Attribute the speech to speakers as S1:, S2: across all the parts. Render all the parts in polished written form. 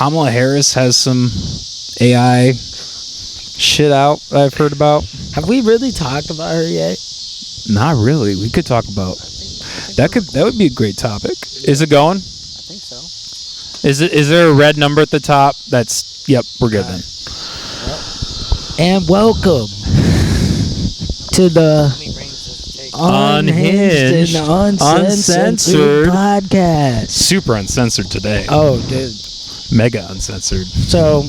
S1: Kamala Harris has some AI shit out that I've heard about.
S2: Have we really talked about her yet?
S1: Not really. We could talk about that would be a great topic. Is it going?
S2: I think so.
S1: Is there a red number at the top? That's yep, we're good then.
S2: And welcome to the Unhinged Uncensored podcast.
S1: Super uncensored today.
S2: Oh, dude.
S1: Mega uncensored.
S2: So,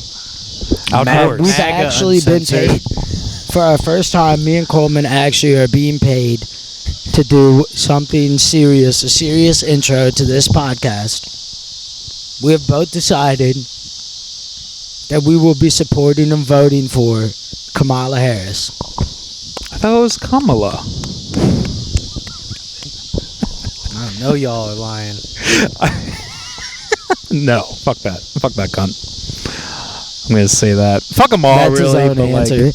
S2: we've actually been paid. For our first time, me and Coleman actually are being paid to do something serious, a serious intro to this podcast. We have both decided that we will be supporting and voting for Kamala Harris.
S1: I thought it was Kamala.
S2: I know y'all are lying.
S1: No, fuck that. Fuck that cunt. I'm gonna say that. Fuck them all,
S2: that's
S1: really.
S2: His own
S1: but
S2: answer.
S1: Like,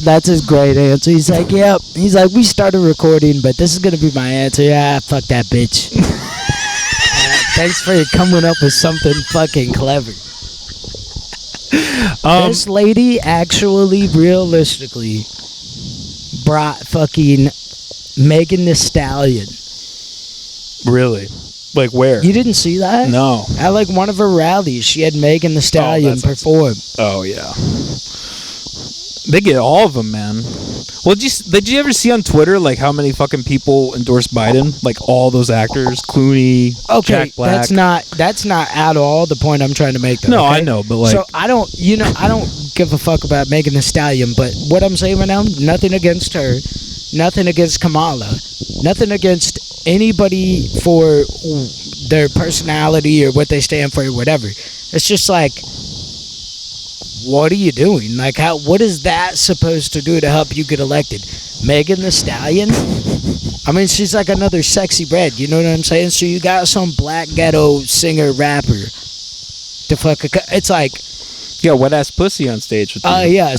S2: that's his great answer. He's like, yep. He's like, we started recording, but this is gonna be my answer. Yeah, fuck that bitch. Thanks for coming up with something fucking clever. This lady actually, realistically, brought fucking Megan Thee Stallion.
S1: Really? Like where?
S2: You didn't see that?
S1: No.
S2: At like one of her rallies, she had Megan Thee Stallion perform.
S1: Oh yeah. They get all of them, man. Well, did you ever see on Twitter like how many fucking people endorsed Biden? Like all those actors, Clooney, Jack Black.
S2: That's not at all the point I'm trying to make. Though,
S1: no,
S2: okay?
S1: I know, but like,
S2: so I don't give a fuck about Megan Thee Stallion. But what I'm saying right now, nothing against her, nothing against Kamala, nothing against anybody for their personality or what they stand for or whatever. It's just like, what are you doing? Like, what is that supposed to do to help you get elected? Megan Thee Stallion? I mean, she's like another sexy bread, you know what I'm saying? So you got some black ghetto singer rapper to it's like,
S1: yeah, wet ass pussy on stage with you.
S2: Yeah.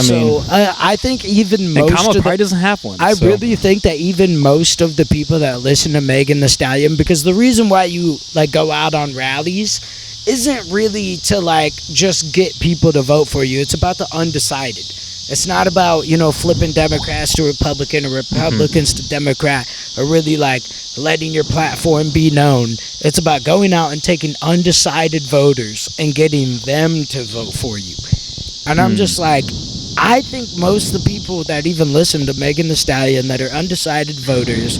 S2: I think even most
S1: and Kamala
S2: of
S1: probably doesn't have one.
S2: I really think that even most of the people that listen to Megan Thee Stallion, because the reason why you like go out on rallies isn't really to like just get people to vote for you. It's about the undecided. It's not about, flipping Democrats to Republican or Republicans to Democrat or really like letting your platform be known. It's about going out and taking undecided voters and getting them to vote for you. And I'm just like, I think most of the people that even listen to Megan Thee Stallion that are undecided voters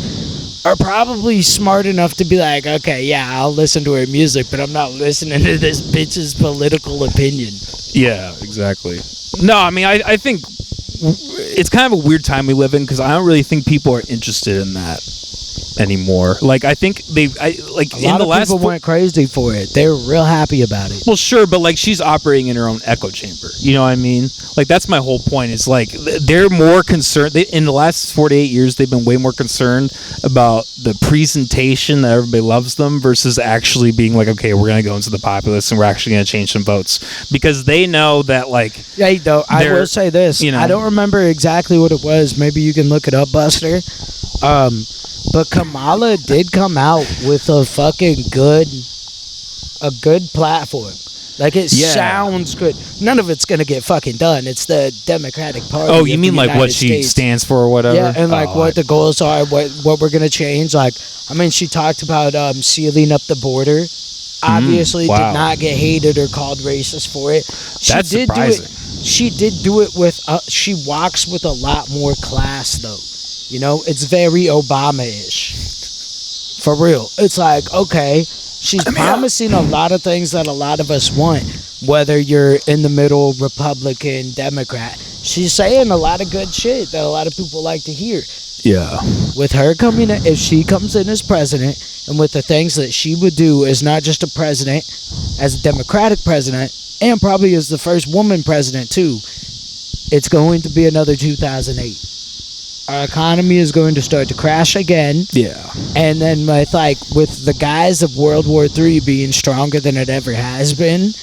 S2: are probably smart enough to be like, okay, yeah, I'll listen to her music, but I'm not listening to this bitch's political opinion.
S1: Yeah, exactly. No, I mean, I think it's kind of a weird time we live in because I don't really think people are interested in that anymore. Like, I think in the last
S2: people went crazy for it. They were real happy about it.
S1: Well, sure, but like she's operating in her own echo chamber. You know what I mean? Like that's my whole point. It's like they're more concerned. In the last 48 years, they've been way more concerned about the presentation that everybody loves them versus actually being like, okay, we're gonna go into the populace and we're actually gonna change some votes because they know that like.
S2: Yeah, though I will say this. I don't remember exactly what it was. Maybe you can look it up, Buster. But Kamala did come out with a fucking good platform. Like, it sounds good. None of it's going to get fucking done. It's the Democratic Party.
S1: Oh, you mean like what she stands for or whatever?
S2: Yeah, and like what the goals are, what we're going to change. Like, I mean, she talked about sealing up the border. Obviously did not get hated or called racist for it.
S1: That's surprising.
S2: She did do it with, she walks with a lot more class, though. It's very Obama-ish. For real. It's like, okay, she's promising a lot of things that a lot of us want, whether you're in the middle, Republican, Democrat. She's saying a lot of good shit that a lot of people like to hear.
S1: Yeah.
S2: With her coming in, if she comes in as president, and with the things that she would do as not just a president, as a Democratic president, and probably as the first woman president, too, it's going to be another 2008. Our economy is going to start to crash again.
S1: Yeah. And
S2: then with the guise of World War III being stronger than it ever has been,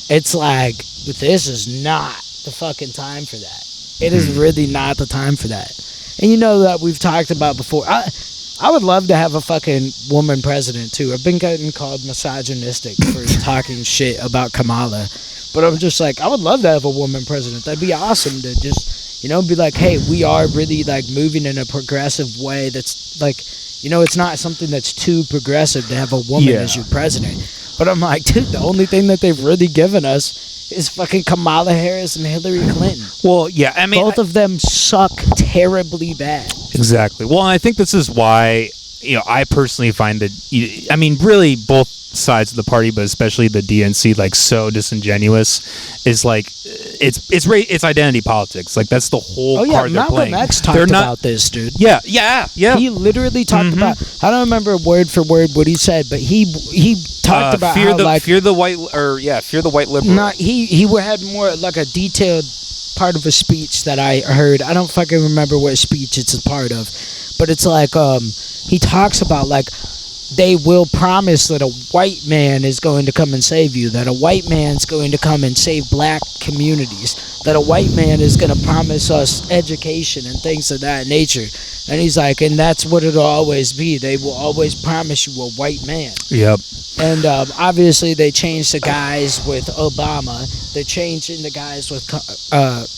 S2: it's like, this is not the fucking time for that. It is really not the time for that. And you know that we've talked about before. I would love to have a fucking woman president too. I've been getting called misogynistic for talking shit about Kamala, but I'm just like, I would love to have a woman president. That'd be awesome to just, be like, hey, we are really like moving in a progressive way. That's like, it's not something that's too progressive to have a woman as your president. But I'm like, dude, the only thing that they've really given us is fucking Kamala Harris and Hillary Clinton.
S1: Well, yeah, I mean,
S2: both of them suck terribly bad.
S1: Exactly. Well, and I think this is why, I personally find that, really both sides of the party, but especially the DNC, like, so disingenuous, is like, it's identity politics. Like, that's the whole card they're playing.
S2: Malcolm X talked about this, dude.
S1: Yeah.
S2: He literally talked about, I don't remember word for word what he said, but he talked about
S1: fear the white liberal.
S2: Not he had more like a detailed part of a speech that I heard. I don't fucking remember what speech it's a part of, but it's like he talks about like they will promise that a white man is going to come and save you, that a white man's going to come and save black communities, that a white man is going to promise us education and things of that nature. And he's like, and that's what it'll always be. They will always promise you a white man.
S1: Yep.
S2: And obviously they changed the guys with Obama. They're changing the guys with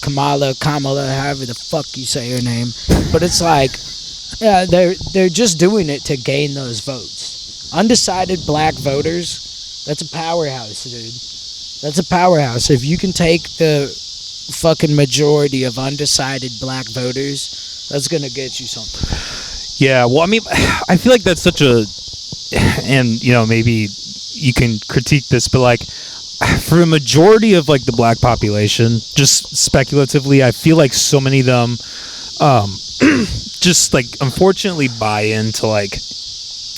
S2: Kamala, however the fuck you say her name. But it's like, yeah, they're just doing it to gain those votes. Undecided black voters, that's a powerhouse, dude. That's a powerhouse. If you can take the fucking majority of undecided black voters, that's gonna get you something.
S1: Yeah, well, I mean, I feel like that's such a, and maybe you can critique this, but like, for a majority of like the black population, just speculatively, I feel like so many of them, just like unfortunately buy into like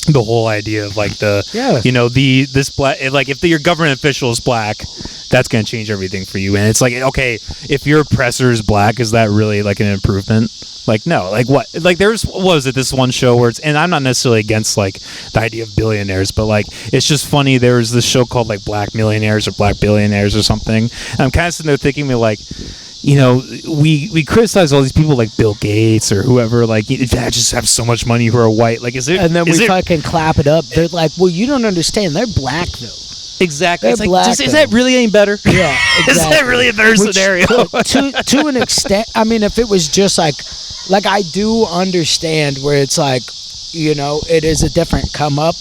S1: the whole idea of like this black, like if your government official is black, that's going to change everything for you. And it's like, okay, if your oppressor is black, is that really like an improvement? Like, no, like what, like this one show where it's, and I'm not necessarily against like the idea of billionaires, but like, it's just funny. There was this show called like Black Millionaires or Black Billionaires or something. And I'm kind of sitting there thinking, like, we criticize all these people like Bill Gates or whoever, like, that just have so much money who are white. Like, is it?
S2: And then we fucking clap it up. They're like, well, you don't understand. They're black though.
S1: Exactly.
S2: They're
S1: it's like,
S2: black,
S1: is that really any better?
S2: Yeah, exactly.
S1: Is that really a better scenario?
S2: to an extent, I mean, if it was just like I do understand where it's like, it is a different come up.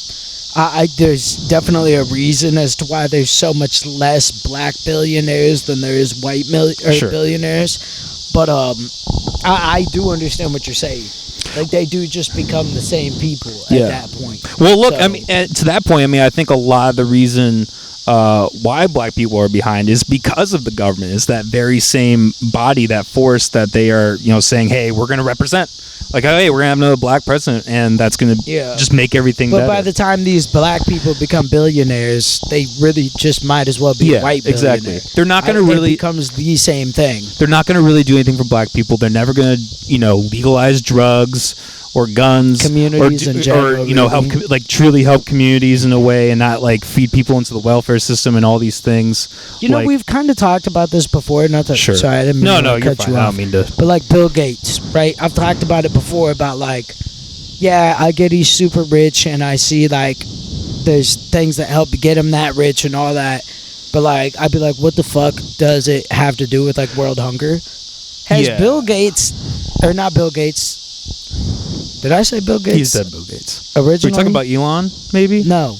S2: There's definitely a reason as to why there's so much less black billionaires than there is white billionaires. But I do understand what you're saying. Like, they do just become the same people at that point.
S1: Well, look, I mean, to that point, I mean, I think a lot of the reason why black people are behind is because of the government. It's that very same body, that force that they are, saying, hey, we're going to represent. Like, hey, we're going to have another black president, and that's going to just make everything better.
S2: But by the time these black people become billionaires, they really just might as well be white billionaires.
S1: Exactly. They're not going to really...
S2: It becomes the same thing.
S1: They're not going to really do anything for black people. They're never going to, legalize drugs or guns.
S2: Communities in general.
S1: Or, help, like, truly help communities in a way and not, like, feed people into the welfare system and all these things.
S2: We've kind of talked about this before. Not that...
S1: Sure.
S2: Sorry, I didn't mean to cut you off.
S1: I don't mean to...
S2: But, like, Bill Gates, right? I've talked about it before about, like, yeah, I get he's super rich and I see, like, there's things that help get him that rich and all that. But, like, I'd be like, what the fuck does it have to do with, like, world hunger? Has Bill Gates... Or not Bill Gates... Did I say Bill Gates?
S1: You said Bill Gates.
S2: Originally?
S1: Were you talking about Elon, maybe?
S2: No.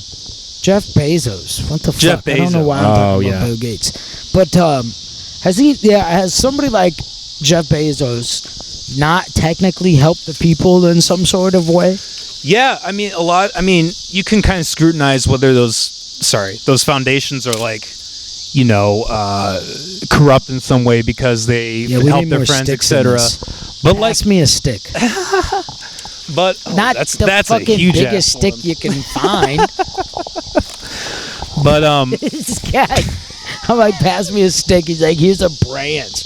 S2: Jeff Bezos. What the fuck? I don't know why I'm talking about Bill Gates. But has somebody like Jeff Bezos not technically helped the people in some sort of way?
S1: Yeah, I mean, you can kind of scrutinize whether those foundations are like, corrupt in some way because they help their friends, etc. But
S2: pass me a stick.
S1: But
S2: that's the fucking biggest stick you can find.
S1: But
S2: this guy, I'm like, pass me a stick. He's like, here's a branch.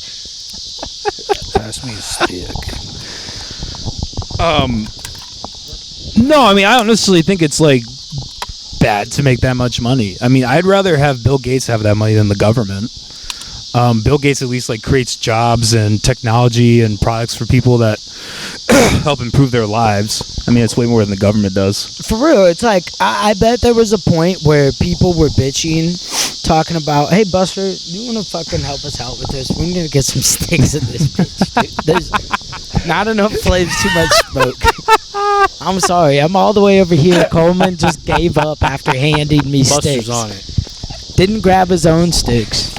S2: Pass me a stick.
S1: No, I mean, I don't necessarily think it's like bad to make that much money. I mean, I'd rather have Bill Gates have that money than the government. Bill Gates at least like creates jobs and technology and products for people that help improve their lives. I mean, it's way more than the government does.
S2: For real, it's like I bet there was a point where people were bitching, talking about, "Hey, Buster, you want to fucking help us out with this? We need to get some sticks in this bitch, dude. There's not enough flames, too much smoke." I'm sorry, I'm all the way over here. Coleman just gave up after handing me
S3: Buster's
S2: sticks.
S3: on it.
S2: Didn't grab his own sticks.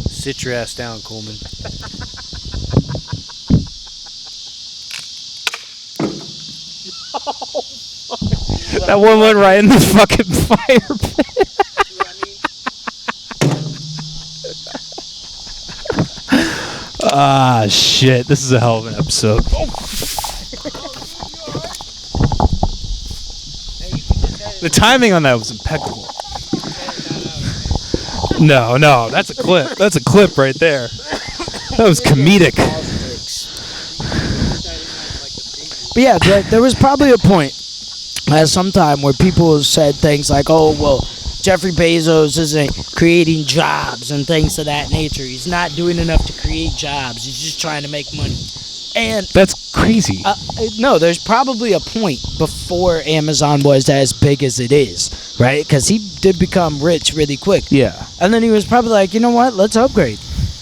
S3: Sit your ass down, Coleman.
S1: That one went right in the fucking fire pit. Ah, shit. This is a hell of an episode. The timing on that was impeccable. No, that's a clip. That's a clip right there. That was comedic.
S2: But yeah, there was probably a point at some time where people said things like, "Oh, well, Jeffrey Bezos isn't creating jobs and things of that nature. He's not doing enough to create jobs. He's just trying to make money." And
S1: that's crazy.
S2: No, there's probably a point before Amazon was as big as it is, right? Because he did become rich really quick.
S1: Yeah.
S2: And then he was probably like, you know what? Let's upgrade.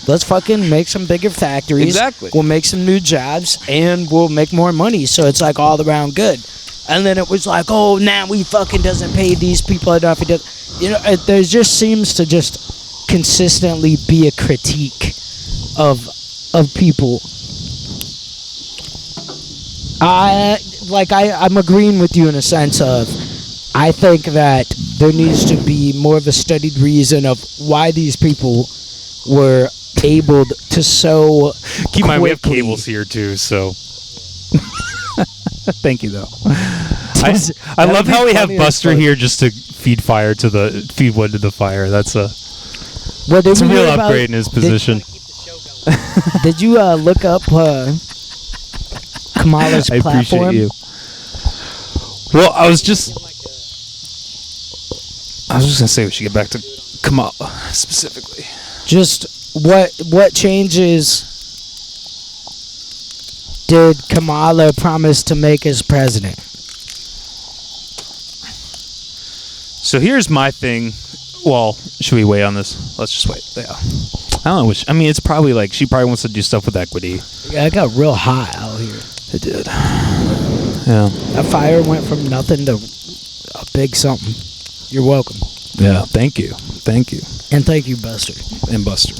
S2: Let's fucking make some bigger factories.
S1: Exactly.
S2: We'll make some new jobs, and we'll make more money. So it's like all around good. And then it was like, oh, now he fucking doesn't pay these people enough. He does, you know, there just seems to just consistently be a critique of people. I'm agreeing with you in a sense of, I think that there needs to be more of a studied reason of why these people were able to so
S1: keep in mind we have
S2: quickly-
S1: cables here too, so thank you though. I love how we have Buster here just to feed wood to the fire. That's a real upgrade in his position.
S2: Did you look up Kamala's
S1: I
S2: platform?
S1: appreciate you. Well, I was just gonna say we should get back to Kamala specifically.
S2: Just what changes did Kamala promise to make as president?
S1: So here's my thing. Well, should we wait on this? Let's just wait. Yeah. I don't know. It's probably like she probably wants to do stuff with equity.
S2: Yeah, it got real hot out here.
S1: It did. Yeah.
S2: That fire went from nothing to a big something. You're welcome.
S1: Yeah. Thank you.
S2: And thank you, Buster.
S1: And Buster.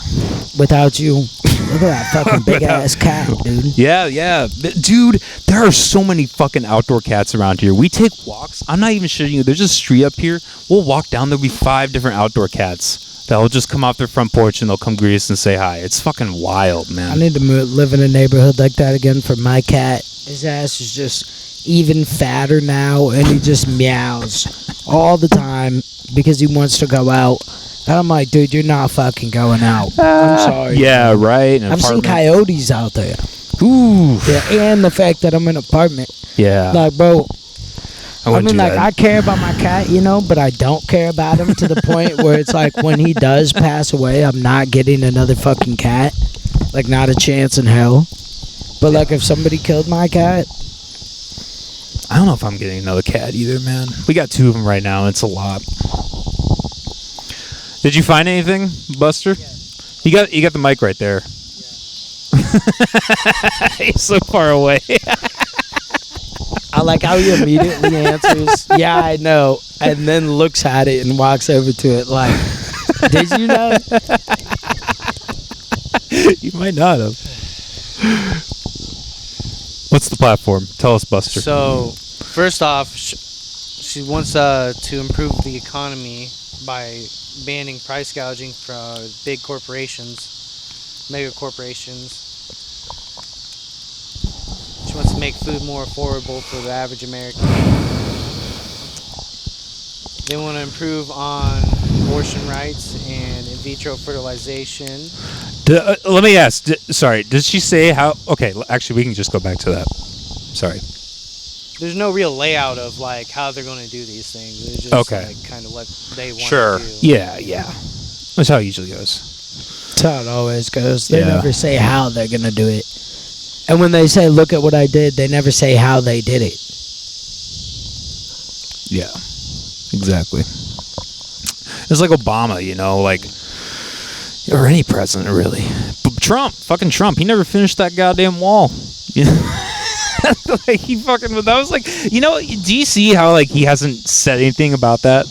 S2: Without you, look at that fucking big ass cat, dude.
S1: Yeah. Dude, there are so many fucking outdoor cats around here. We take walks. I'm not even shitting you. There's a street up here. We'll walk down. There'll be 5 different outdoor cats that'll just come off their front porch and they'll come greet us and say hi. It's fucking wild, man.
S2: I need to live in a neighborhood like that again for my cat. His ass is just even fatter now, and he just meows all the time because he wants to go out. And I'm like, dude, you're not fucking going out. I'm sorry.
S1: Yeah, right.
S2: I've seen coyotes out there.
S1: Ooh.
S2: Yeah, and the fact that I'm in an apartment.
S1: Yeah.
S2: Like, bro,
S1: I mean, like,
S2: I care about my cat, but I don't care about him to the point where it's like when he does pass away, I'm not getting another fucking cat. Like, not a chance in hell. But, like, if somebody killed my cat,
S1: I don't know if I'm getting another cat either, man. We got 2 of them right now, and it's a lot. Did you find anything, Buster? Yeah. You got the mic right there. Yeah. He's so far away.
S2: I like how he immediately answers, "Yeah, I know," and then looks at it and walks over to it like, "Did you know?"
S1: You might not have. What's the platform? Tell us, Buster.
S3: So, first off, she wants to improve the economy by banning price gouging for big corporations, mega corporations. She wants to make food more affordable for the average American. They want to improve on abortion rights and in vitro fertilization.
S1: Let me ask. Sorry, did she say how? Okay, actually, we can just go back to that. Sorry.
S3: There's no real layout of like how they're going to do these things. It's just like kind of what they want
S1: Sure.
S3: to do.
S1: Yeah. That's how it usually goes.
S2: That's how it always goes. They never say how they're gonna do it. And when they say, look at what I did, they never say how they did it.
S1: Yeah, exactly. It's like Obama, like, or any president, really. But fucking Trump, he never finished that goddamn wall. Like, he fucking, that was like, do you see how, like, he hasn't said anything about that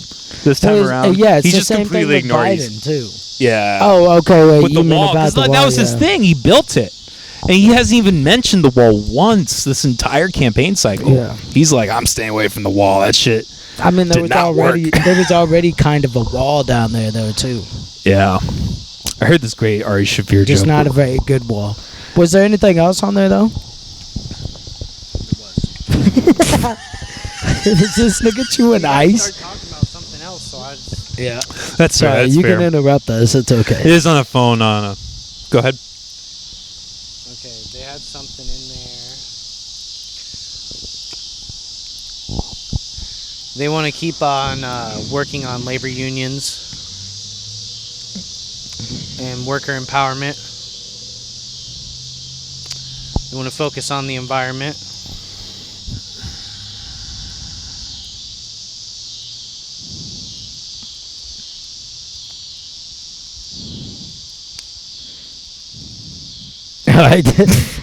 S1: this time around?
S2: Yeah, it's
S1: he's
S2: the
S1: just
S2: same
S1: completely
S2: thing with
S1: ignored
S2: Biden, too.
S1: Yeah.
S2: Oh, okay, wait,
S1: With
S2: you
S1: the
S2: mean
S1: wall,
S2: about
S1: 'cause
S2: the wall,
S1: that was his thing. He built it. And he hasn't even mentioned the wall once this entire campaign cycle.
S2: Yeah.
S1: He's like, I'm staying away from the wall. That shit.
S2: I mean, there
S1: did
S2: was
S1: not work.
S2: already kind of a wall down there, though, too.
S1: Yeah. I heard this great Ari Shaffir
S2: Just
S1: joke.
S2: not a very good wall. Was there anything else on there, though? Is this nigga chewing ice?
S3: Start talking about something else, so I just...
S2: Yeah.
S1: That's
S2: Sorry,
S1: fair. That's
S2: you
S1: fair.
S2: can interrupt us. It's okay.
S1: It is on a phone. Go ahead.
S3: Okay, they had something in there. They want to keep on working on labor unions and worker empowerment. They want to focus on the environment.
S2: All right.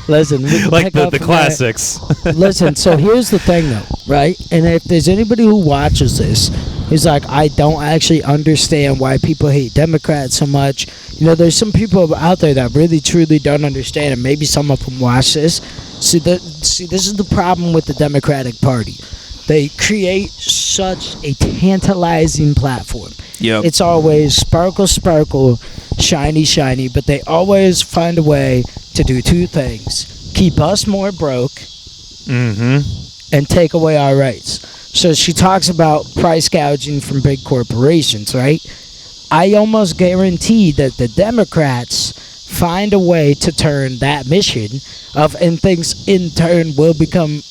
S2: Listen, we can
S1: Like
S2: pick
S1: the
S2: up from
S1: classics.
S2: there. Listen, so here's the thing, though, right? And if there's anybody who watches this who's like, I don't actually understand why people hate Democrats so much. There's some people out there that really, truly don't understand, and maybe some of them watch this. See, this is the problem with the Democratic Party. They create such a tantalizing platform.
S1: Yep.
S2: It's always sparkle, sparkle, shiny, shiny, but they always find a way to do two things: keep us more broke, and take away our rights. So she talks about price gouging from big corporations, right? I almost guarantee that the Democrats find a way to turn that mission and things in turn will become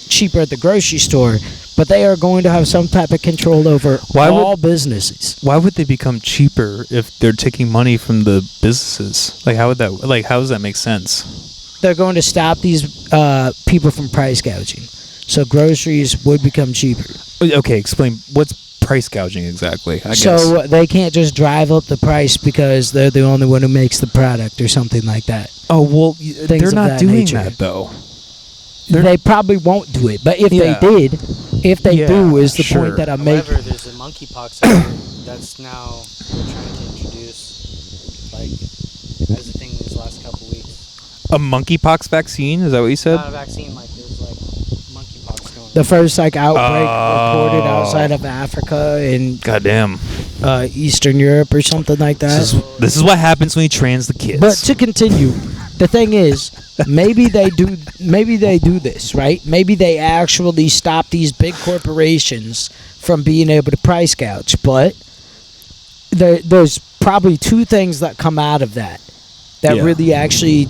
S2: cheaper at the grocery store, but they are going to have some type of control over all businesses.
S1: Why would they become cheaper if they're taking money from the businesses? Like, how does that make sense?
S2: They're going to stop these people from price gouging. So groceries would become cheaper.
S1: Okay, explain. What's price gouging exactly? I guess.
S2: So they can't just drive up the price because they're the only one who makes the product or something like that.
S1: Oh, well, they're
S2: of
S1: not
S2: that
S1: doing
S2: nature.
S1: that, though.
S2: They probably won't do it, but if they did, do is the point that I'm
S3: However,
S2: making.
S3: there's a monkeypox outbreak that's now they're trying to introduce, like, as a thing these last couple weeks.
S1: A monkeypox vaccine? Is that what you said?
S3: Not a vaccine, like there's like monkeypox going on.
S2: The first outbreak reported outside of Africa and
S1: Goddamn.
S2: Eastern Europe or something like that.
S1: This is what happens when you trans the kids.
S2: But to continue, the thing is, maybe they do this, right? Maybe they actually stop these big corporations from being able to price gouge. But there's probably two things that come out of that really actually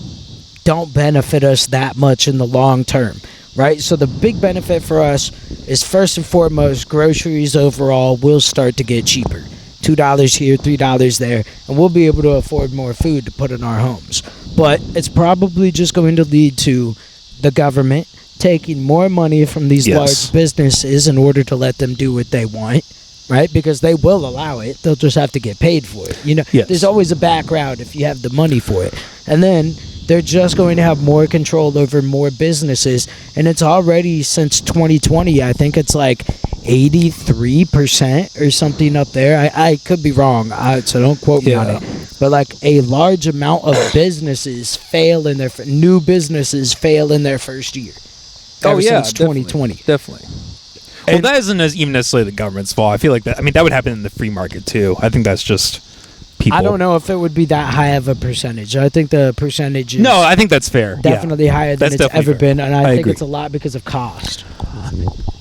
S2: don't benefit us that much in the long term, right? So the big benefit for us is, first and foremost, groceries overall will start to get cheaper. $2 here, $3 there, and we'll be able to afford more food to put in our homes. But it's probably just going to lead to the government taking more money from these large businesses in order to let them do what they want, right? Because they will allow it. They'll just have to get paid for it. There's always a background if you have the money for it. And then they're just going to have more control over more businesses. And it's already, since 2020, I think it's like 83% or something up there. I could be wrong, so don't quote me on it. But like a large amount of businesses fail in new businesses fail in their first year. Ever since 2020.
S1: Definitely. Well, that isn't even necessarily the government's fault. I feel like that. I mean, that would happen in the free market too. I think that's just people.
S2: I don't know if it would be that high of a percentage. I think the percentage is
S1: I think that's fair.
S2: definitely higher than
S1: That's
S2: it's ever
S1: definitely
S2: been, and I think
S1: agree.
S2: it's a lot because of cost.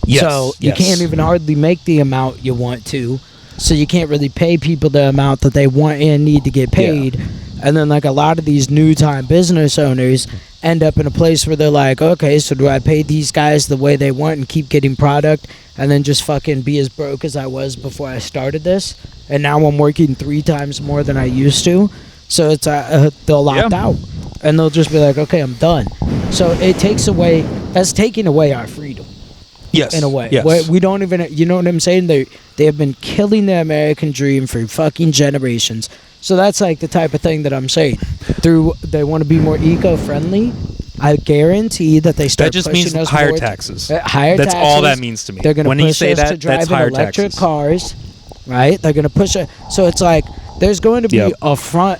S1: Yes,
S2: So you can't even hardly make the amount you want to. So you can't really pay people the amount that they want and need to get paid. And then, like, a lot of these new time business owners end up in a place where they're like, okay, so do I pay these guys the way they want and keep getting product and then just fucking be as broke as I was before I started this? And now I'm working 3 times more than I used to. So it's they'll opt out. And they'll just be like, okay, I'm done. So it takes away. That's taking away our freedom.
S1: Yes.
S2: In a way.
S1: Yes.
S2: We don't even. You know what I'm saying? They have been killing the American dream for fucking generations. So that's like the type of thing that I'm saying. They want to be more eco-friendly. I guarantee that they start.
S1: That just
S2: pushing
S1: means
S2: us
S1: higher
S2: more
S1: taxes.
S2: Higher
S1: That's
S2: taxes.
S1: all that means to me.
S2: They're going
S1: when
S2: to
S1: you
S2: push
S1: say
S2: us
S1: that,
S2: to
S1: that's
S2: drive
S1: higher
S2: in electric
S1: taxes.
S2: cars, right? They're going to push it. So it's like there's going to be
S1: Yep.
S2: a front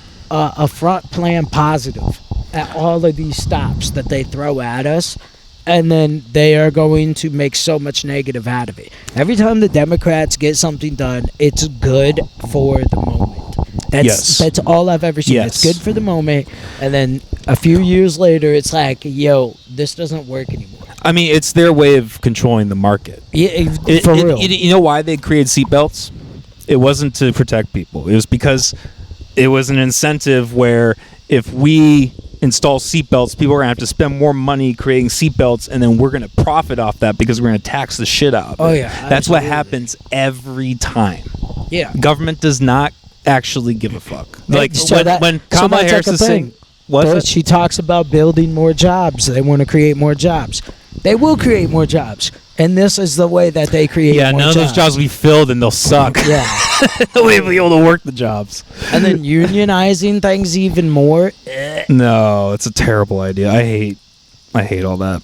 S2: plan positive at all of these stops that they throw at us, and then they are going to make so much negative out of it. Every time the Democrats get something done, it's good for the moment. That's all I've ever seen.
S1: Yes.
S2: It's good for the moment, and then a few years later, it's like, yo, this doesn't work anymore.
S1: I mean, it's their way of controlling the market.
S2: Yeah, for real.
S1: You know why they created seatbelts? It wasn't to protect people. It was because it was an incentive where if we install seatbelts, people are going to have to spend more money creating seatbelts, and then we're going to profit off that because we're going to tax the shit out of it.
S2: Oh, yeah.
S1: That's what
S2: absolutely.
S1: happens every time.
S2: Yeah.
S1: Government does not actually give a fuck. Like
S2: So
S1: when
S2: so
S1: Kamala
S2: that's
S1: Harris
S2: like a
S1: is
S2: thing.
S1: saying, what's
S2: But
S1: it?
S2: she talks about building more jobs. They want to create more jobs. They will create more jobs. And this is the way that they create
S1: Yeah,
S2: more
S1: none of those jobs will be filled and they'll suck.
S2: Yeah.
S1: Nobody will be able to work the jobs.
S2: And then unionizing things even more.
S1: No, it's a terrible idea. I hate all that.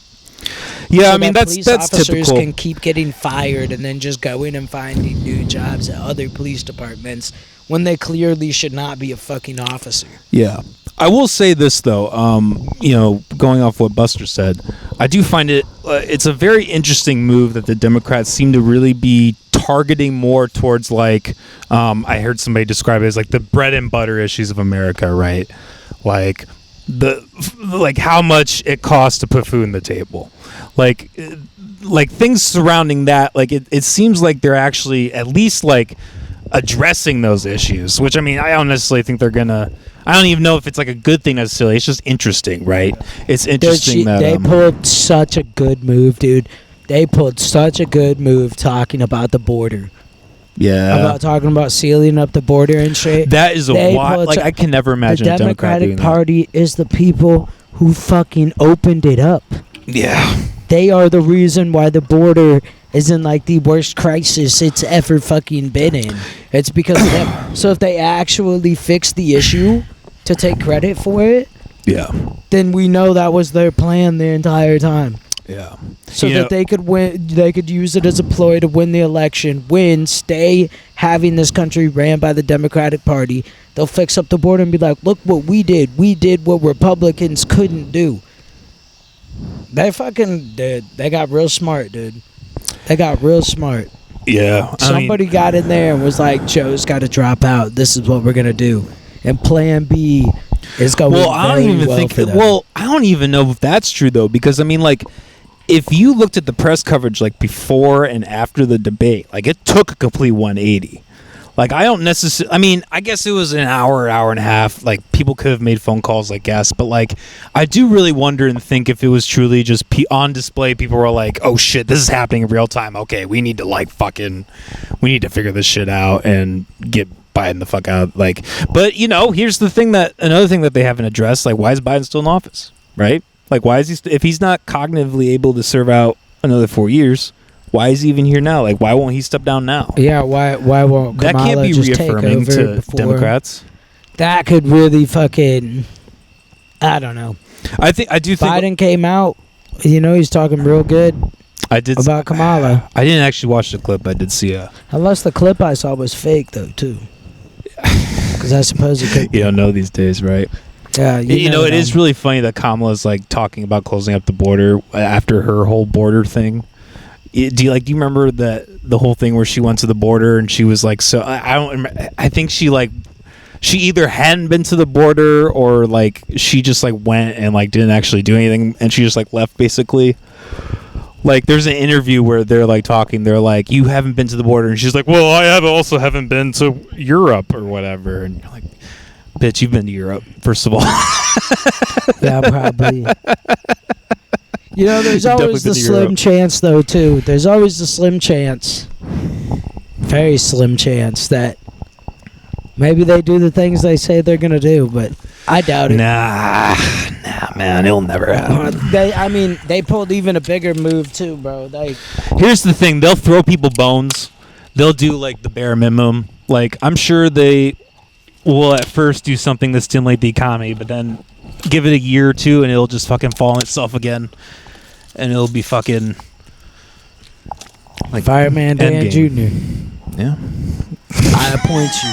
S1: Yeah,
S2: So
S1: I mean
S2: that
S1: that's
S2: police officers
S1: typical.
S2: can keep getting fired and then just going and finding new jobs at other police departments when they clearly should not be a fucking officer.
S1: Yeah. I will say this though, going off what Buster said, I do find it's a very interesting move that the Democrats seem to really be targeting more towards like I heard somebody describe it as like the bread and butter issues of America, right? Like how much it costs to put food on the table. Like things surrounding that, like it seems like they're actually at least like addressing those issues, which I mean, I don't necessarily think they're gonna. I don't even know if it's like a good thing necessarily. It's just interesting, right? It's interesting that
S2: they pulled such a good move, dude. They pulled such a good move talking about the border.
S1: Yeah,
S2: About talking about sealing up the border and shit.
S1: that is a
S2: They
S1: wild.
S2: pulled
S1: Like
S2: su-
S1: I can never imagine
S2: The
S1: a Democrat doing
S2: Democratic Party is the people who fucking opened it up.
S1: that. Yeah,
S2: They are the reason why the border is in like the worst crisis it's ever fucking been in. It's because of them. So if they actually fix the issue to take credit for it,
S1: yeah,
S2: then we know that was their plan the entire time.
S1: yeah.
S2: So
S1: You
S2: that
S1: know-
S2: they could win, they could use it as a ploy to win the election, stay having this country ran by the Democratic Party. They'll fix up the border and be like, look what we did. We did what Republicans couldn't do. They fucking did. They got real smart, dude. They got real smart.
S1: Yeah.
S2: Somebody got in there and was like, Joe's got to drop out. This is what we're going to do. And plan B is going
S1: I don't even think.
S2: for them.
S1: Well, I don't even know if that's true though, because I mean, like, if you looked at the press coverage like before and after the debate, like it took a complete 180. Like I don't necessarily. I mean, I guess it was an hour and a half. Like people could have made phone calls, I guess, but like I do really wonder and think if it was truly just on display. People were like, "Oh shit, this is happening in real time. Okay, we need to figure this shit out and get Biden the fuck out." Like, but here's the thing another thing that they haven't addressed. Like, why is Biden still in office? Right? Like, why is he if he's not cognitively able to serve out another 4 years? Why is he even here now? Like, why won't he step down now?
S2: Yeah, why won't
S1: That
S2: Kamala
S1: can't be
S2: just take
S1: reaffirming
S2: over
S1: to
S2: before?
S1: Democrats.
S2: That could really fucking, I don't know.
S1: I do think
S2: Biden came out, he's talking real good
S1: I did
S2: about Kamala.
S1: I didn't actually watch the clip. I did see
S2: Unless the clip I saw was fake, though, too. Because I suppose it could.
S1: you don't know these days, right?
S2: Yeah,
S1: It is really funny that Kamala's like talking about closing up the border after her whole border thing. Do you remember the whole thing where she went to the border and she was like, so I don't remember, I think she either hadn't been to the border or like she just like went and like didn't actually do anything and she just like left basically. Like there's an interview where they're like talking, they're like, you haven't been to the border, and she's like, well, I haven't been to Europe or whatever, and you're like, bitch, you've been to Europe, first of all.
S2: Yeah, probably. There's
S1: Definitely
S2: always the
S1: been to
S2: slim
S1: Europe.
S2: chance, though, too. There's always the slim chance, very slim chance that maybe they do the things they say they're going to do, but I doubt it.
S1: Nah, man, it'll never happen.
S2: They pulled even a bigger move too, bro.
S1: Here's the thing: they'll throw people bones. They'll do like the bare minimum. Like I'm sure they will at first do something to stimulate the economy, but then give it a year or two, and it'll just fucking fall on itself again, and it'll be fucking like
S2: Fireman Dan Jr.
S1: Yeah.
S2: I appoint you.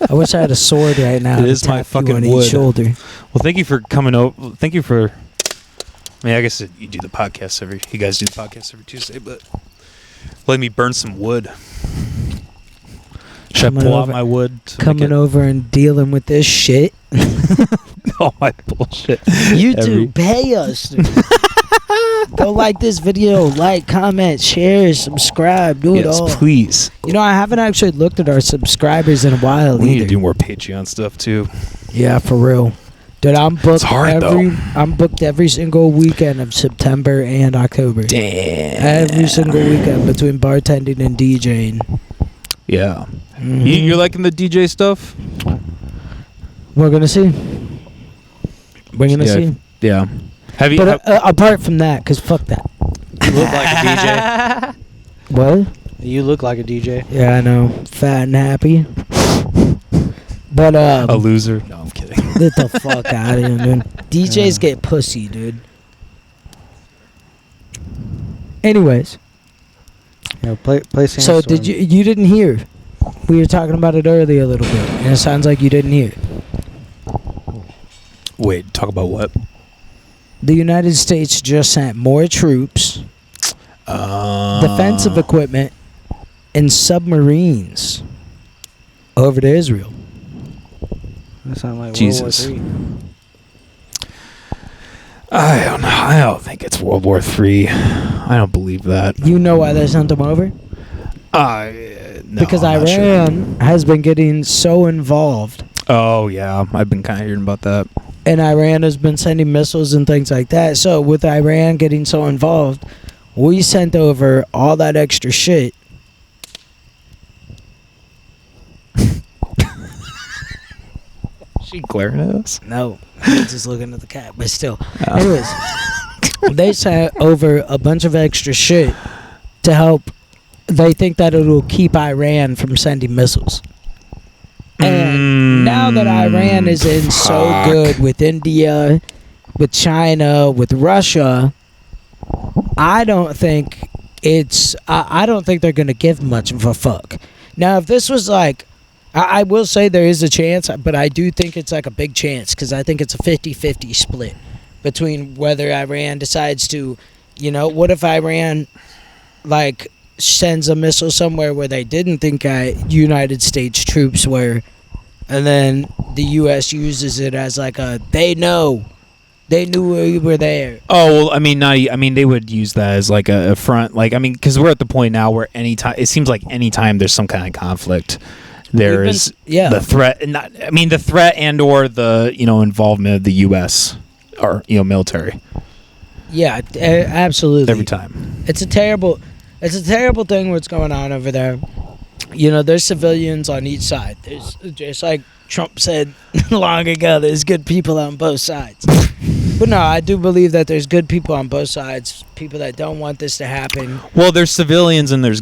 S2: I wish I had a sword right now.
S1: It is my fucking
S2: on
S1: wood.
S2: each shoulder.
S1: Well, thank you for coming over. Thank you for. I mean, I guess you do the podcast you guys do the podcast every Tuesday, but let me burn some wood. Should I pull out my wood?
S2: Coming over and dealing with this shit.
S1: Oh, my bullshit.
S2: YouTube, pay us. Go like this video, like, comment, share, subscribe, do it all.
S1: Yes, please.
S2: You know, I haven't actually looked at our subscribers in a while
S1: We need
S2: either.
S1: to do more Patreon stuff, too.
S2: Yeah, for real. Dude, I'm booked.
S1: It's hard, though.
S2: I'm booked every single weekend of September and October.
S1: Damn.
S2: Every single weekend between bartending and DJing.
S1: Yeah.
S2: Mm-hmm.
S1: You're liking the DJ stuff?
S2: We're gonna see. We're gonna see.
S1: Yeah. Have you?
S2: But apart from that, cause fuck that.
S3: You look like a DJ.
S2: What?
S3: You look like a DJ.
S2: Yeah, I know. Fat and happy. But
S1: a loser? No, I'm kidding.
S2: Get the fuck out of here, dude. DJs get pussy, dude. Anyways.
S3: Yeah, play
S2: So did you didn't hear? We were talking about it earlier a little bit, and it sounds like you didn't hear.
S1: Wait, talk about what?
S2: The United States just sent more troops, defensive equipment, and submarines over to Israel.
S3: That sounds like
S1: Jesus.
S3: World War III.
S1: I don't know. I don't think it's World War III. I don't believe that.
S2: You know why they sent them over?
S1: No,
S2: because
S1: I'm not sure.
S2: Iran has been getting so involved.
S1: Oh, yeah. I've been kind of hearing about that.
S2: And Iran has been sending missiles and things like that. So with Iran getting so involved, we sent over all that extra shit.
S1: She glaring at us?
S2: No, I'm just looking at the cat, but still. Anyways, they sent over a bunch of extra shit to help. They think that it'll keep Iran from sending missiles. And now that Iran is in so good with India, with China, with Russia, I don't think I don't think they're going to give much of a fuck. Now, if this was like, I will say there is a chance, but I do think it's like a big chance because I think it's a 50-50 split between whether Iran decides to, you know, what if Iran, like, sends a missile somewhere where they didn't think United States troops were, and then the U.S. uses it as like a, they knew we were there.
S1: Oh, well, I mean, they would use that as like a front. Like, I mean, because we're at the point now where it seems like anytime there's some kind of conflict, there is the threat, and the threat and or the involvement of the U.S. or military.
S2: Yeah, absolutely.
S1: Every time.
S2: It's a terrible thing what's going on over there. You know, there's civilians on each side. There's just like Trump said long ago, there's good people on both sides. But no, I do believe that there's good people on both sides, people that don't want this to happen.
S1: Well, there's civilians and there's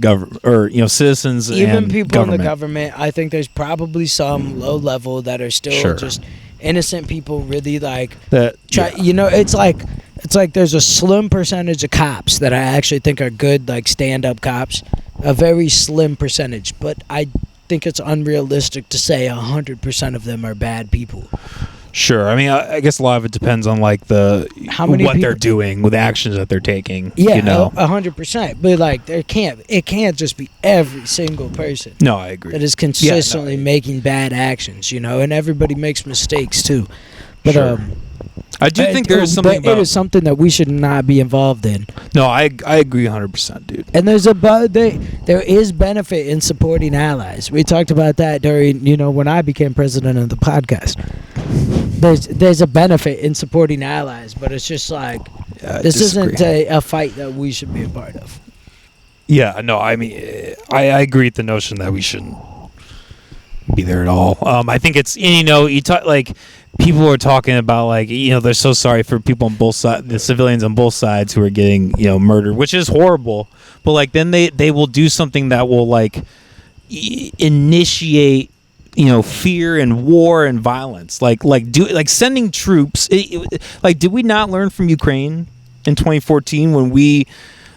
S1: citizens
S2: even
S1: and
S2: people
S1: government.
S2: in the government. I think there's probably some low level that are still just innocent people, really like
S1: that.
S2: You know, it's like there's a slim percentage of cops that I actually think are good, like stand-up cops. A very slim percentage, but I think it's unrealistic to say 100% of them are bad people.
S1: Sure. I mean, I guess a lot of it depends on like they're doing with the actions that they're taking.
S2: Yeah, 100%. But like, it can't just be every single person.
S1: No, I agree.
S2: That is consistently making bad actions, and everybody makes mistakes too. But
S1: I do think there is something about
S2: it is something that we should not be involved in.
S1: No, I agree 100%, dude.
S2: And there is benefit in supporting allies. We talked about that during, when I became president of the podcast. There's a benefit in supporting allies, but it's just like this isn't a fight that we should be a part of.
S1: Yeah, no, I mean, I agree with the notion that we shouldn't be there at all. I think it's, you know, you talk like people are talking about like, you know, they're so sorry for people on both sides, the civilians on both sides who are getting, you know, murdered, which is horrible. But like then they will do something that will like initiate, you know, fear and war and violence, like sending troops. Like, did we not learn from Ukraine in 2014 when we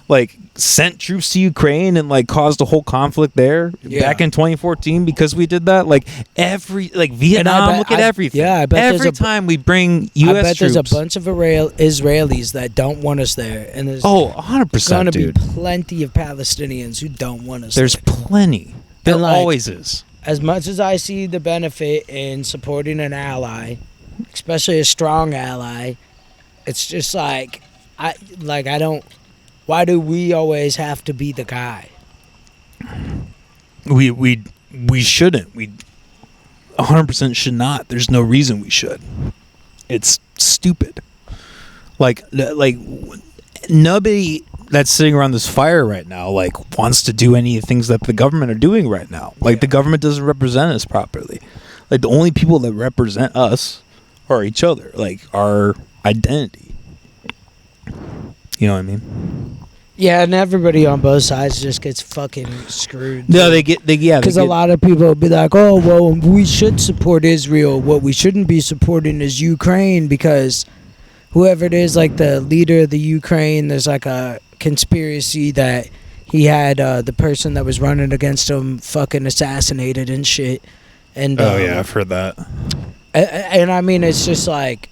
S1: like sent troops to Ukraine and like caused a whole conflict there back in 2014 because we did that? Like Vietnam, look at everything.
S2: Yeah, I bet
S1: every time we bring U.S.
S2: I bet
S1: troops,
S2: there's a bunch of Israelis that don't want us there, and there's
S1: 100%,
S2: going to be
S1: dude.
S2: plenty of Palestinians who don't want us.
S1: There's
S2: there.
S1: plenty. There
S2: like,
S1: always is.
S2: As much as I see the benefit in supporting an ally, especially a strong ally, it's just like I don't. Why do we always have to be the guy?
S1: We shouldn't. We 100% should not. There's no reason we should. It's stupid. Like nobody that's sitting around this fire right now like wants to do any of the things that the government are doing right now. Like the government doesn't represent us properly. Like the only people that represent us are each other, like our identity. You know what I mean?
S2: Yeah, and everybody on both sides just gets fucking screwed.
S1: No, they get
S2: because a lot of people will be like, "Oh, well, we should support Israel. What we shouldn't be supporting is Ukraine because whoever it is, like the leader of the Ukraine, there's like a conspiracy that he had the person that was running against him fucking assassinated and shit." And
S1: I've heard that.
S2: And I mean, it's just like.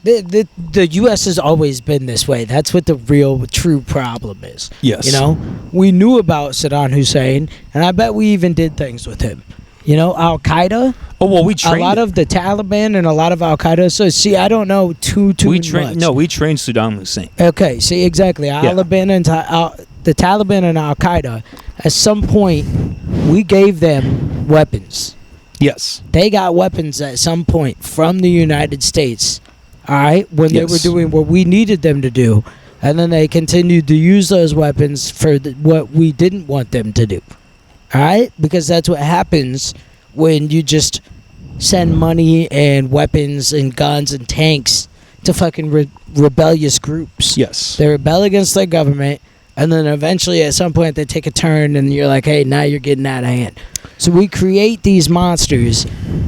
S2: The U.S. has always been this way. That's what the real, true problem is.
S1: Yes.
S2: You know? We knew about Saddam Hussein, and I bet we even did things with him. You know, Al-Qaeda.
S1: Oh, well, we trained
S2: a lot of the Taliban and a lot of Al-Qaeda. So, see, I don't know too much.
S1: No, we trained Saddam Hussein.
S2: Okay, see, exactly. Taliban and the Taliban and Al-Qaeda, at some point, we gave them weapons.
S1: Yes.
S2: They got weapons at some point from the United States. All right, when they were doing what we needed them to do, and then they continued to use those weapons for what we didn't want them to do. All right, because that's what happens when you just send money and weapons and guns and tanks to fucking rebellious groups.
S1: Yes,
S2: they rebel against their government, and then eventually at some point they take a turn, and you're like, hey, now you're getting out of hand. So we create these monsters,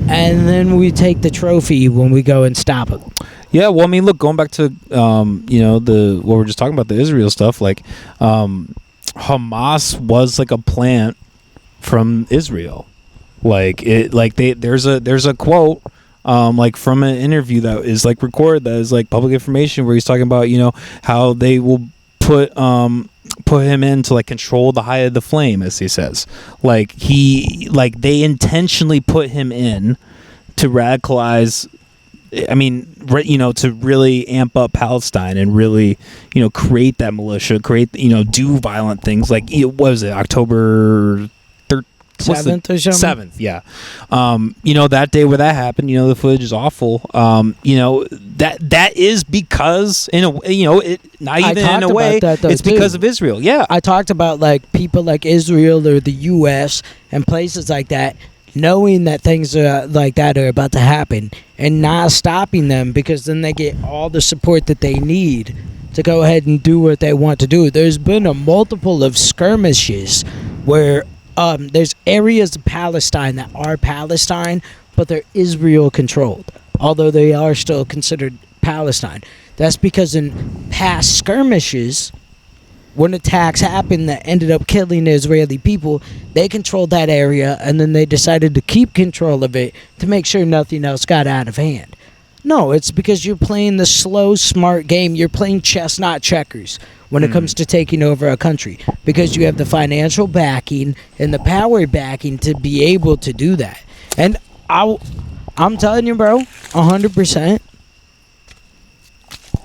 S2: and then we take the trophy when we go and stop them.
S1: Yeah, well, I mean, look, going back to you know, what we're just talking about, the Israel stuff, like Hamas was like a plant from Israel. Like there's a quote like from an interview that is like recorded, that is like public information, where he's talking about, you know, how they will put him in to like control the height of the flame, as he says. Like they intentionally put him in to radicalize. I mean, you know, to really amp up Palestine and really, you know, create that militia, do violent things. Like, what was it, October
S2: 7th or something?
S1: 7th, yeah. You know, that day where that happened, you know, the footage is awful. You know, that is because, in a, you know, it's because of Israel. Yeah.
S2: I talked about, like, people like Israel or the U.S. and places like that, knowing that things like that are about to happen and not stopping them, because then they get all the support that they need to go ahead and do what they want to do. There's been a multiple of skirmishes where there's areas of Palestine that are Palestine, but they're Israel controlled, although they are still considered Palestine. That's because in past skirmishes, when attacks happened that ended up killing the Israeli people, they controlled that area, and then they decided to keep control of it to make sure nothing else got out of hand. No, it's because you're playing the slow, smart game. You're playing chess, not checkers, when it comes to taking over a country, because you have the financial backing and the power backing to be able to do that. And I'm telling you, bro, 100%.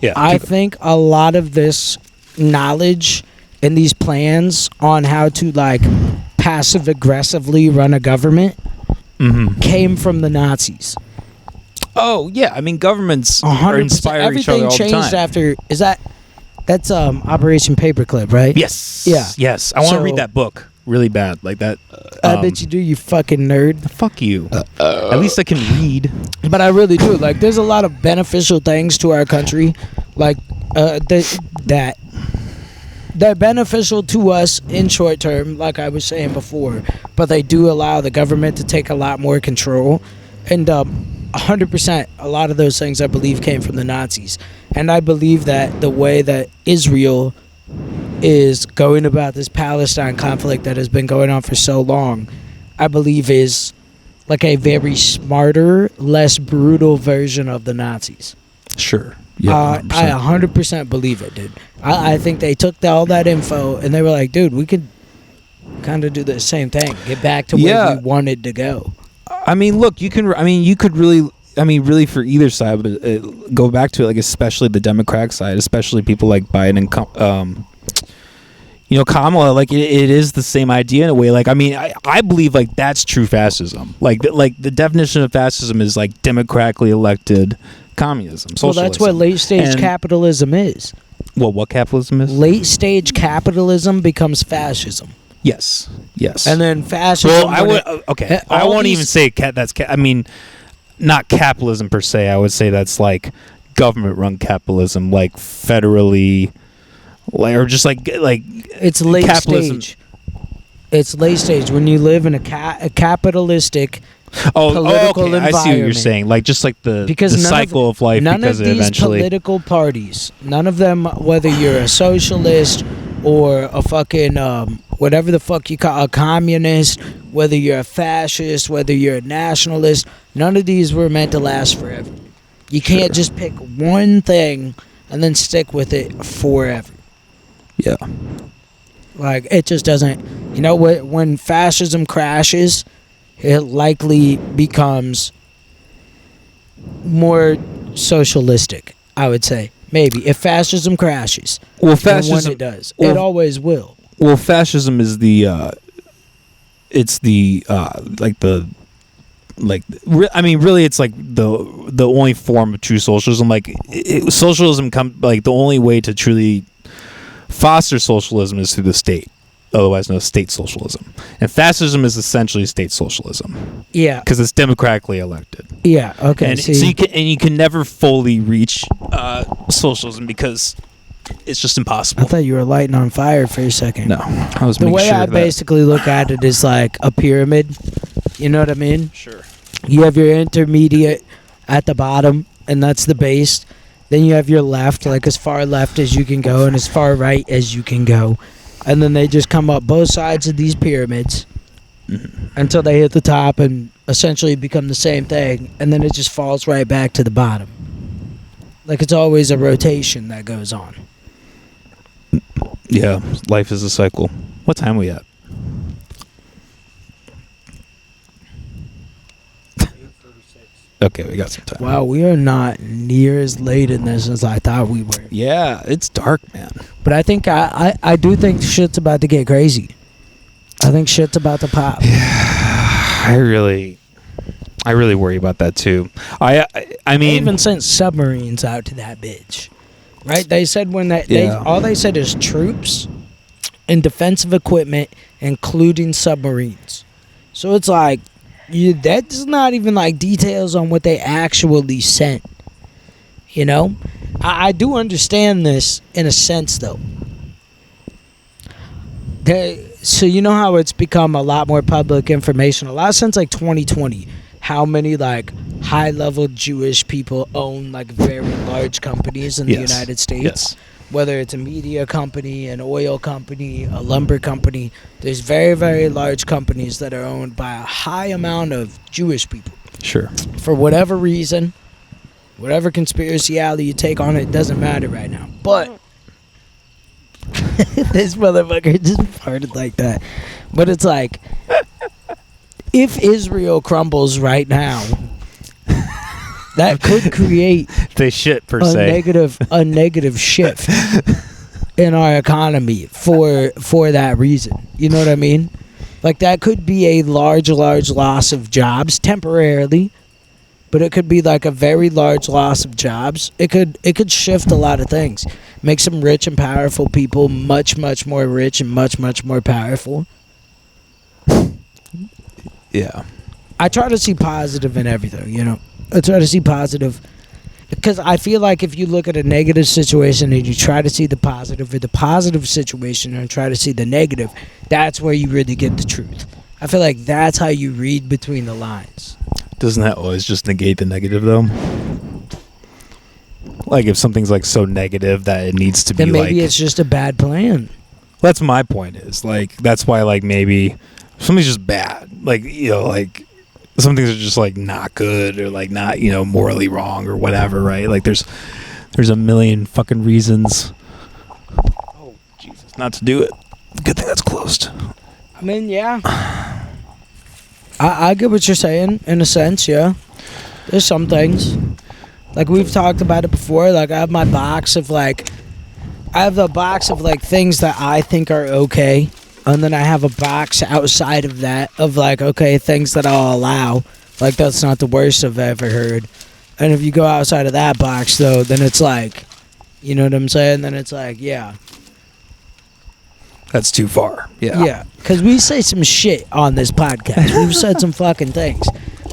S1: Yeah,
S2: I think a lot of this knowledge and these plans on how to, like, passive aggressively run a government came from the Nazis.
S1: Oh yeah, I mean, governments are inspired each other all the time.
S2: Everything changed after. That's Operation Paperclip, right?
S1: Yes.
S2: Yeah.
S1: Yes. I want to read that book. really bad. Like that.
S2: I bet you do, you fucking nerd.
S1: Fuck you. At least I can read.
S2: But I really do. Like, there's a lot of beneficial things to our country, like that beneficial to us in short term, like I was saying before. But they do allow the government to take a lot more control, and 100%, a lot of those things I believe came from the Nazis. And I believe that the way that Israel is going about this Palestine conflict that has been going on for so long, I believe is like a very smarter, less brutal version of the Nazis.
S1: Sure. Yeah. 100%.
S2: I 100% believe it, dude. I think they took all that info and they were like, dude, we could kind of do the same thing. Get back to where we wanted to go.
S1: I mean, look, you could really, for either side, but go back to it, like, especially the Democratic side, especially people like Biden and, Kamala, like, it is the same idea in a way. Like, I mean, I believe, like, that's true fascism. Like, the definition of fascism is, like, democratically elected communism, socialism.
S2: Well, that's what late-stage capitalism is.
S1: Well, what capitalism is?
S2: Late-stage capitalism becomes fascism.
S1: Yes.
S2: And then fascism...
S1: Well, I won't even say I mean, not capitalism per se. I would say that's, like, government-run capitalism, like, federally... or just like
S2: it's late
S1: capitalism.
S2: Stage. It's late stage when you live in a capitalistic political environment.
S1: I see what you're saying. Like, just like the cycle of life.
S2: None
S1: because
S2: of these
S1: eventually
S2: political parties, none of them, whether you're a socialist or a fucking whatever the fuck you call a communist, whether you're a fascist, whether you're a nationalist, none of these were meant to last forever. You can't just pick one thing and then stick with it forever.
S1: Yeah.
S2: Like, it just doesn't... You know, when fascism crashes, it likely becomes more socialistic, I would say. Maybe. If fascism crashes.
S1: Well, fascism...
S2: when it does. It always will.
S1: Well, fascism is the... it's the... really, it's like the only form of true socialism. Like, socialism the only way to truly foster socialism is through the state, otherwise known as state socialism. And fascism is essentially state socialism. Yeah, because it's democratically elected.
S2: Yeah. Okay.
S1: And so you can never fully reach socialism because it's just impossible.
S2: I thought you were lighting on fire for a second.
S1: No, I was.
S2: The way I basically look at it is like a pyramid. You know what I mean?
S1: Sure.
S2: You have your intermediate at the bottom, and that's the base. Then you have your left, like as far left as you can go, and as far right as you can go. And then they just come up both sides of these pyramids until they hit the top and essentially become the same thing. And then it just falls right back to the bottom. Like, it's always a rotation that goes on.
S1: Yeah, life is a cycle. What time are we at? Okay, we got some time.
S2: Wow, we are not near as late in this as I thought we were.
S1: Yeah, it's dark, man.
S2: But I think I do think shit's about to get crazy. I think shit's about to pop.
S1: Yeah, I really worry about that too. I mean,
S2: they even sent submarines out to that bitch. Right? They said all they said is troops and defensive equipment, including submarines. So it's like, that's not even like details on what they actually sent. You know? I do understand this in a sense, though. So you know how it's become a lot more public information, a lot since like 2020. How many like high-level Jewish people own like very large companies in the United States?
S1: Yes.
S2: Whether it's a media company, an oil company, a lumber company, there's very, very large companies that are owned by a high amount of Jewish people.
S1: Sure.
S2: For whatever reason, whatever conspiracyality you take on it, doesn't matter right now. But this motherfucker just farted like that. But it's like, if Israel crumbles right now, that could create a negative shift in our economy for that reason. You know what I mean? Like, that could be a large loss of jobs temporarily, but it could be like a very large loss of jobs. It could shift a lot of things. Make some rich and powerful people much more rich and much more powerful.
S1: Yeah.
S2: I try to see positive in everything, you know. I try to see positive because I feel like if you look at a negative situation and you try to see the positive in the positive situation and try to see the negative, that's where you really get the truth. I feel like that's how you read between the lines.
S1: Doesn't that always just negate the negative, though? Like, if something's, like, so negative that it needs to be,
S2: Then maybe
S1: like...
S2: it's just a bad plan.
S1: That's my point is, like, that's why, like, maybe something's just bad. Like, you know, like, some things are just, like, not good or, like, not, you know, morally wrong or whatever, right? Like, there's a million fucking reasons. Oh, Jesus. Not to do it. Good thing that's closed.
S2: I mean, yeah. I get what you're saying, in a sense, yeah. There's some things. Like, we've talked about it before. Like, I have my box of, like... I have a box of, like, things that I think are okay. And then I have a box outside of that of, like, okay, things that I'll allow. Like, that's not the worst I've ever heard. And if you go outside of that box, though, then it's like... You know what I'm saying? Then it's like, yeah.
S1: That's too far. Yeah.
S2: Yeah, because we say some shit on this podcast. We've said some fucking things.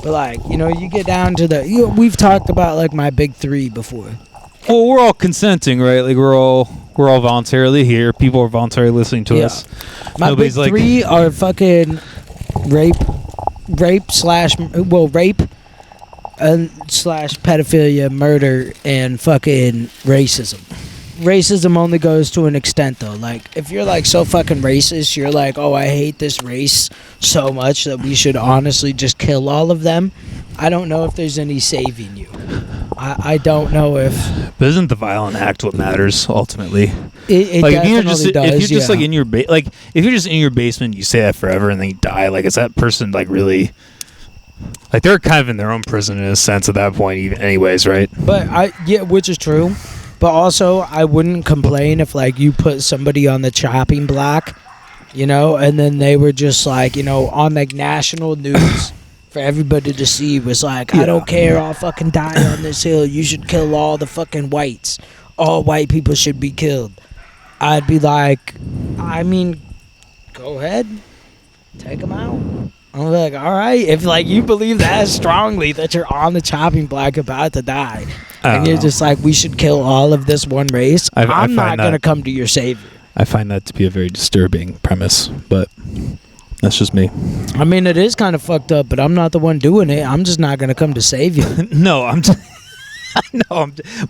S2: But, like, you know, you get down to the... You know, we've talked about, like, my big three before.
S1: Well, we're all consenting, right? Like, we're all voluntarily here. People are voluntarily listening to us.
S2: My
S1: Nobody's
S2: big three are fucking rape slash pedophilia, murder, and fucking racism. Racism only goes to an extent, though. Like, if you're, like, so fucking racist, you're like, oh, I hate this race so much that we should honestly just kill all of them. I don't know if there's any saving you. I don't know if...
S1: But isn't the violent act what matters, ultimately?
S2: It
S1: like,
S2: definitely does,
S1: if you're just,
S2: yeah.
S1: like, in your... like, if you're just in your basement, you say that forever, and then you die, like, is that person, like, really... Like, they're kind of in their own prison, in a sense, at that point, even anyways, right?
S2: But, which is true. But also, I wouldn't complain if, like, you put somebody on the chopping block, you know, and then they were just, like, you know, on, like, national news for everybody to see was like, I don't care, I'll fucking die on this hill. You should kill all the fucking whites. All white people should be killed. I'd be like, I mean, go ahead. Take them out. I'm like, all right, if, like, you believe that strongly that you're on the chopping block about to die, and you're just like, we should kill all of this one race, I'm not going to come to your savior.
S1: I find that to be a very disturbing premise, but that's just me.
S2: I mean, it is kind of fucked up, but I'm not the one doing it. I'm just not going to come to save you.
S1: No, I'm just...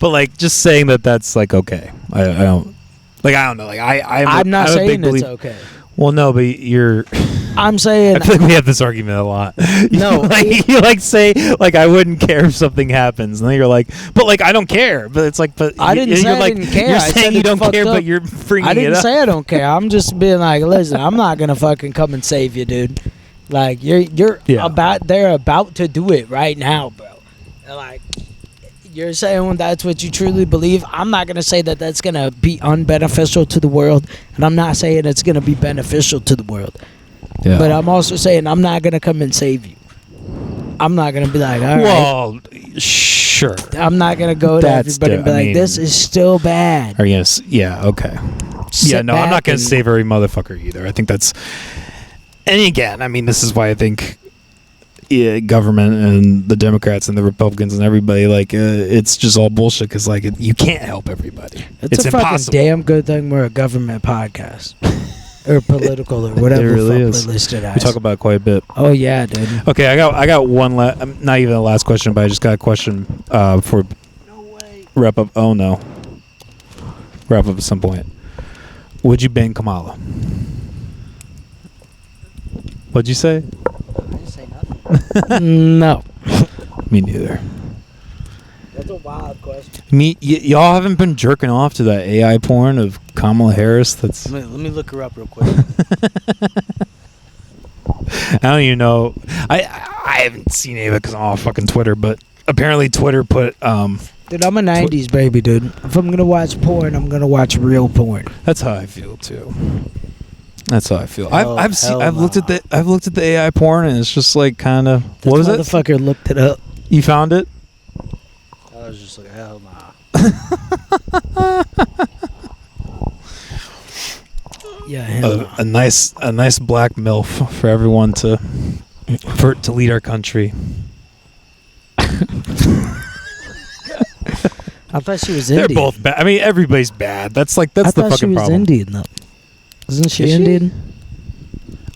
S1: but, like, just saying that that's, like, okay. I don't... Like, I don't know. Like, I'm
S2: not
S1: I'm
S2: saying it's okay.
S1: Well, no, but you're...
S2: I'm saying...
S1: I feel like we have this argument a lot.
S2: No.
S1: you like say, like, I wouldn't care if something happens. And then you're like, but, like, I don't care. But it's like, but...
S2: I didn't say I didn't care.
S1: You're
S2: I
S1: saying
S2: said
S1: you don't care,
S2: up.
S1: but you're bringing it up.
S2: I didn't say I don't care. I'm just being like, listen, I'm not going to fucking come and save you, dude. Like, you're about... They're about to do it right now, bro. And, like... You're saying that's what you truly believe. I'm not going to say that that's going to be unbeneficial to the world, and I'm not saying it's going to be beneficial to the world. Yeah. But I'm also saying I'm not going to come and save you. I'm not going to be like, all right.
S1: Well, sure.
S2: I'm not going to go to everybody and be like, this is still bad.
S1: Or yes, yeah, okay.
S2: Sit
S1: no, I'm not going
S2: back
S1: to save every motherfucker either. I think that's... And again, I mean, this is why I think... government and the Democrats and the Republicans and everybody, like, it's just all bullshit because, like, you can't help everybody. It's
S2: a
S1: impossible.
S2: Fucking damn good thing we're a government podcast. Or political or whatever
S1: it really is.
S2: We're listed as.
S1: We talk about it quite a bit.
S2: Oh, yeah, dude.
S1: Okay, I got one not even the last question, but I just got a question for wrap up. Oh, no. Wrap up at some point. Would you ban Kamala? What'd you say?
S2: No.
S1: Me neither.
S2: That's a wild question.
S1: Y'all haven't been jerking off to that AI porn of Kamala Harris? That's.
S3: Let me look her up real quick.
S1: I don't even know. I haven't seen any of it because I'm on fucking Twitter, but apparently Twitter put.
S2: Dude, I'm a 90s baby, dude. If I'm going to watch porn, I'm going to watch real porn.
S1: That's how I feel, too. That's how I feel. I've looked at the AI porn and it's just like kind of what was it?
S2: This motherfucker looked it up.
S1: You found it?
S3: I was just like, hell nah.
S2: Yeah, hell
S1: a nice black MILF for everyone to lead our country.
S2: I thought she was
S1: They're
S2: Indian.
S1: both bad. I mean, everybody's bad. That's the
S2: I thought
S1: fucking
S2: she was
S1: problem.
S2: Indian though. Isn't she
S1: Is she?
S2: Indian?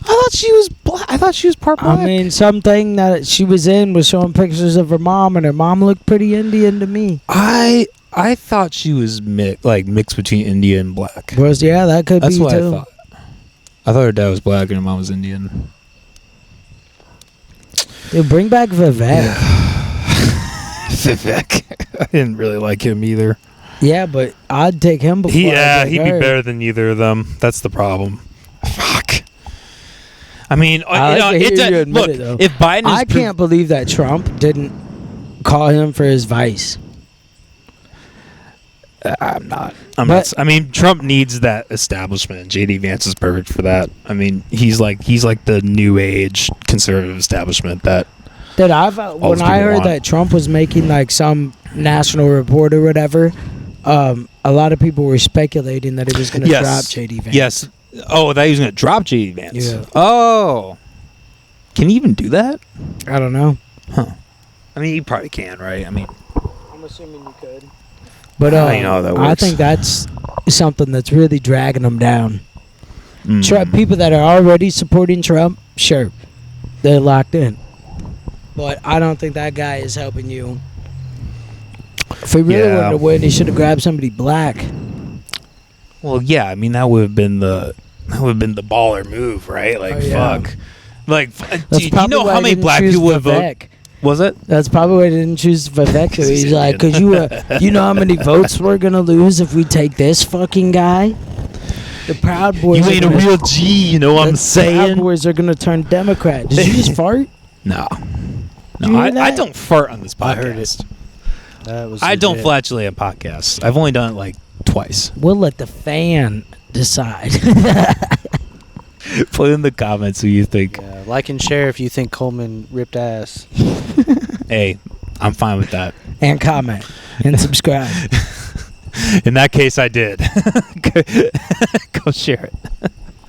S1: I thought she was black. I thought she was part black.
S2: I mean, something that she was in was showing pictures of her mom, and her mom looked pretty Indian to me.
S1: I thought she was mixed between India and black.
S2: Yeah, that could
S1: That's
S2: be
S1: what
S2: too.
S1: I thought. I thought her dad was black and her mom was Indian.
S2: Dude, bring back Vivek.
S1: Vivek. I didn't really like him either.
S2: Yeah, but I'd take him before.
S1: He'd
S2: I'd
S1: be
S2: take her.
S1: better than either of them. That's the problem. Fuck. I mean,
S2: I like to hear you admit
S1: look,
S2: it, though.
S1: if Biden is
S2: I can't believe that Trump didn't call him for his vice.
S1: I'm not. I mean, Trump needs that establishment, and JD Vance is perfect for that. I mean, he's like the new age conservative establishment that.
S2: Dude, when I heard that Trump was making like some national report or whatever, a lot of people were speculating that he was going to drop JD Vance.
S1: Yes. Oh, that he was going to drop JD Vance.
S2: Yeah.
S1: Oh. Can he even do that?
S2: I don't know.
S1: Huh. I mean, he probably can, right? I mean,
S2: I'm assuming you could. But
S1: I know how that
S2: I
S1: works.
S2: think that's something that's really dragging him down.
S1: mm.
S2: Trump, people that are already supporting Trump, sure, they're locked in. But I don't think that guy is helping you. If he really wanted to win, he should have grabbed somebody black.
S1: Well, yeah. I mean, that would have been the baller move, right? Like, fuck. Like, do you know how many black people would vote? Was it?
S2: That's probably why he didn't choose Vivek. He's like, because you know how many votes we're gonna lose if we take this fucking guy. The Proud Boys.
S1: You ain't a real G. You know what I'm
S2: The Proud
S1: saying?
S2: Boys are gonna turn Democrat. Did you just fart?
S1: No.
S2: Did you
S1: No,
S2: hear
S1: I
S2: that?
S1: don't fart on this podcast.
S3: I heard it. That was
S1: I don't
S3: legit.
S1: flatulate on podcasts. I've only done it like twice.
S2: We'll let the fan decide.
S1: Put in the comments who you think.
S3: Yeah, like and share if you think Coleman ripped ass.
S1: Hey, I'm fine with that.
S2: And comment and subscribe.
S1: In that case, I did. Go share it.